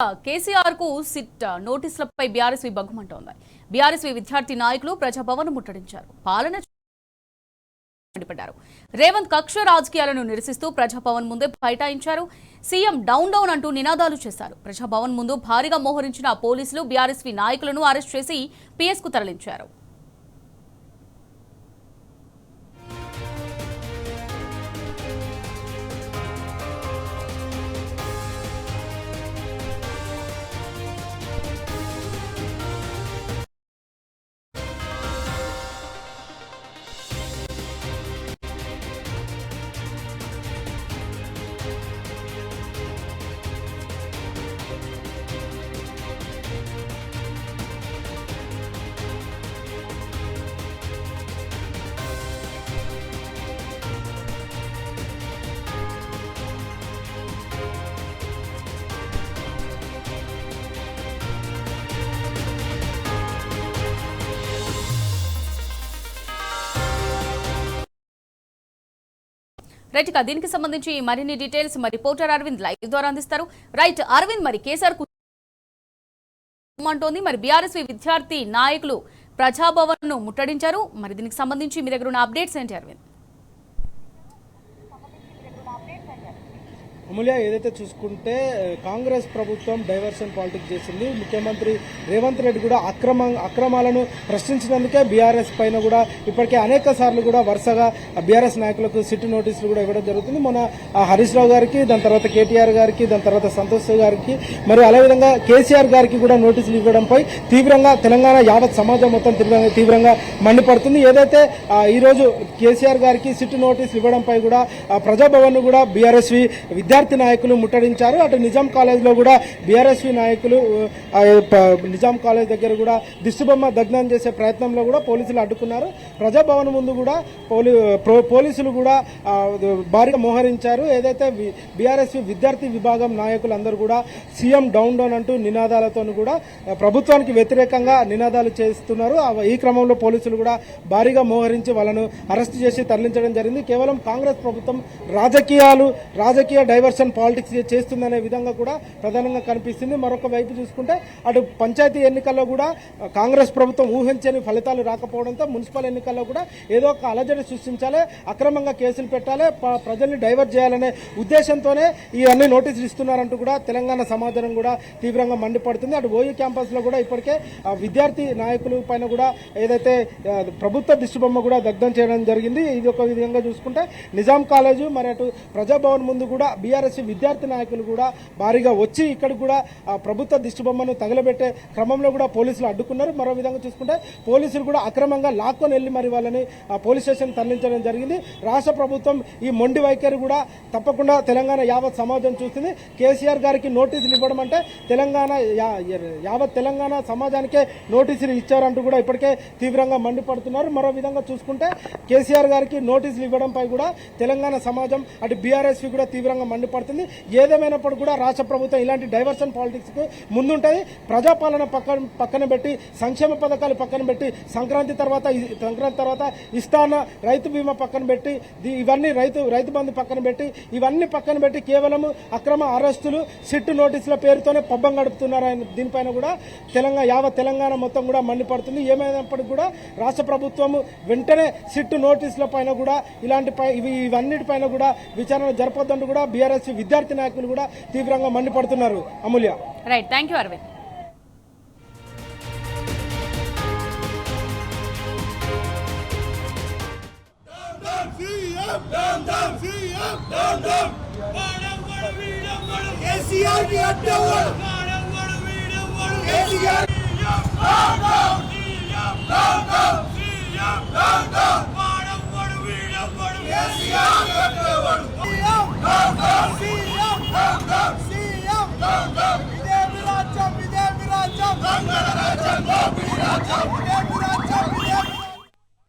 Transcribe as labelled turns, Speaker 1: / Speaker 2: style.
Speaker 1: కేసీఆర్ కు SIT నోటీసులపై BRSV బగ్గుమంటోంది. BRSV విద్యార్థి నాయకులు ప్రజాభవన్ ముట్టడించారు. పాలన మండిపడ్డారు. రేవంత్ కక్ష రాజకీయాలను నిరసిస్తూ ప్రజాభవన్ ముందే బైఠాయించారు. సీఎం డౌన్ డౌన్ అంటూ నినాదాలు చేశారు. ప్రజాభవన్ ముందు భారీగా మోహరించిన పోలీసులు బీఆర్ఎస్వి నాయకులను అరెస్ట్ చేసి పీఎస్ కు తరలించారు. రైట్, ఇక దీనికి సంబంధించి మరిన్ని డీటెయిల్స్ మరి రిపోర్టర్ అరవింద్ లైవ్ ద్వారా అందిస్తారు. రైట్ అరవింద్, మరి కేసీఆర్ అంటోంది, మరి బీఆర్ఎస్ విద్యార్థి నాయకులు ప్రజాభవన్ ను ముట్టడించారు. మరి దీనికి సంబంధించి మీ దగ్గర ఉన్న అప్డేట్స్ ఏంటి అరవింద్?
Speaker 2: అమూల్య, ఏదైతే చూసుకుంటే కాంగ్రెస్ ప్రభుత్వం డైవర్షన్ పాలిటిక్స్ చేసింది. ముఖ్యమంత్రి రేవంత్ రెడ్డి కూడా అక్రమాలను ప్రశ్నించినందుకే బీఆర్ఎస్ పైన కూడా ఇప్పటికే అనేక సార్లు కూడా వరుసగా బీఆర్ఎస్ నాయకులకు సిట్ నోటీసులు కూడా ఇవ్వడం జరుగుతుంది. మొన్న హరీష్ రావు గారికి, దాని తర్వాత కేటీఆర్ గారికి, దాని తర్వాత సంతోష్ గారికి, మరి అదేవిధంగా కేసీఆర్ గారికి కూడా నోటీసులు ఇవ్వడంపై తీవ్రంగా తెలంగాణ యావత్ సమాజం మొత్తం తీవ్రంగా మండిపడుతుంది. ఏదైతే ఈరోజు కేసీఆర్ గారికి సిట్ నోటీసులు ఇవ్వడంపై కూడా ప్రజాభవన్ కూడా బీఆర్ఎస్ విద్యార్థి నాయకులు ముట్టడించారు. అటు నిజాం కాలేజ్ లో కూడా బీఆర్ఎస్వి నాయకులు నిజాం కాలేజ్ దగ్గర కూడా దిష్టిబొమ్మ దగ్నం చేసే ప్రయత్నంలో కూడా పోలీసులు అడ్డుకున్నారు. ప్రజాభవన్ ముందు కూడా పోలీసులు కూడా భారీగా మోహరించారు. ఏదైతే బీఆర్ఎస్వి విద్యార్థి విభాగం నాయకులందరూ కూడా సీఎం డౌన్ డౌన్ అంటూ నినాదాలతో కూడా ప్రభుత్వానికి వ్యతిరేకంగా నినాదాలు చేస్తున్నారు. ఈ క్రమంలో పోలీసులు కూడా భారీగా మోహరించి వాళ్ళను అరెస్ట్ చేసి తరలించడం జరిగింది. కేవలం కాంగ్రెస్ ప్రభుత్వం రాజకీయ డైవర్షన్ పాలిటిక్స్ చేస్తుందనే విధంగా కూడా ప్రధానంగా కనిపిస్తుంది. మరొక వైపు చూసుకుంటే అటు పంచాయతీ ఎన్నికల్లో కూడా కాంగ్రెస్ ప్రభుత్వం ఊహించని ఫలితాలు రాకపోవడంతో మున్సిపల్ ఎన్నికల్లో కూడా ఏదో ఒక అలజడి సృష్టించాలి, అక్రమంగా కేసులు పెట్టాలి, ప్రజల్ని డైవర్ట్ చేయాలనే ఉద్దేశంతోనే ఇవన్నీ నోటీసులు ఇస్తున్నారంటూ కూడా తెలంగాణ సమాజం కూడా తీవ్రంగా మండిపడుతుంది. అటు ఓయూ క్యాంపస్ లో కూడా ఇప్పటికే విద్యార్థి నాయకుల పైన కూడా ఏదైతే ప్రభుత్వ దిష్టిబొమ్మ కూడా దగ్ధం చేయడం జరిగింది. ఇది ఒక విధంగా చూసుకుంటే నిజాం కాలేజు, మరి అటు ప్రజాభవన్ ముందు కూడా బీఆర్ఎస్ విద్యార్థి నాయకులు కూడా భారీగా వచ్చి ఇక్కడ కూడా ప్రభుత్వ దిష్టిబొమ్మను తగలబెట్టే క్రమంలో కూడా పోలీసులు అడ్డుకున్నారు. మరో విధంగా చూసుకుంటే పోలీసులు కూడా అక్రమంగా లాక్కొని వెళ్లి మరి వాళ్ళని పోలీస్ స్టేషన్ తరలించడం జరిగింది. రాష్ట్ర ప్రభుత్వం ఈ మొండి వైఖరి కూడా తప్పకుండా తెలంగాణ యావత్ సమాజం చూస్తుంది. కేసీఆర్ గారికి నోటీసులు ఇవ్వడం అంటే యావత్ తెలంగాణ సమాజానికే నోటీసులు ఇచ్చారంటూ కూడా ఇప్పటికే తీవ్రంగా మండిపడుతున్నారు. మరో విధంగా చూసుకుంటే కేసీఆర్ గారికి నోటీసులు ఇవ్వడంపై కూడా తెలంగాణ సమాజం అటు బీఆర్ఎస్ కూడా తీవ్రంగా మండిపడుతుంది. ఏదేమైనప్పుడు కూడా రాష్ట్ర ప్రభుత్వం ఇలాంటి డైవర్షన్ పాలిటిక్స్ కు ముందుంటది. ప్రజాపాలన పక్కన పెట్టి, సంక్షేమ పథకాలు పక్కన పెట్టి, సంక్రాంతి తర్వాత ఇస్తాన రైతు బీమా పక్కన పెట్టి, ఇవన్నీ రైతు బంధు పక్కన పెట్టి, ఇవన్నీ పక్కన పెట్టి కేవలం అక్రమ అరెస్టులు, సిట్టు నోటీసుల పేరుతోనే పబ్బం గడుపుతున్నారు. దీనిపైన కూడా యావత్ తెలంగాణ మొత్తం కూడా మండిపడుతుంది. ఏమైనప్పటికీ కూడా రాష్ట్ర ప్రభుత్వం వెంటనే సిట్టు నోటీసుల పైన కూడా ఇవన్నిటిపైన కూడా విచారణ జరపొద్దంటూ కూడా బీఆర్ఎస్ విద్యార్థి నాయకులు కూడా తీవ్రంగా మండిపడుతున్నారు. Amulya,
Speaker 1: right, thank you Arvind.
Speaker 3: Viram,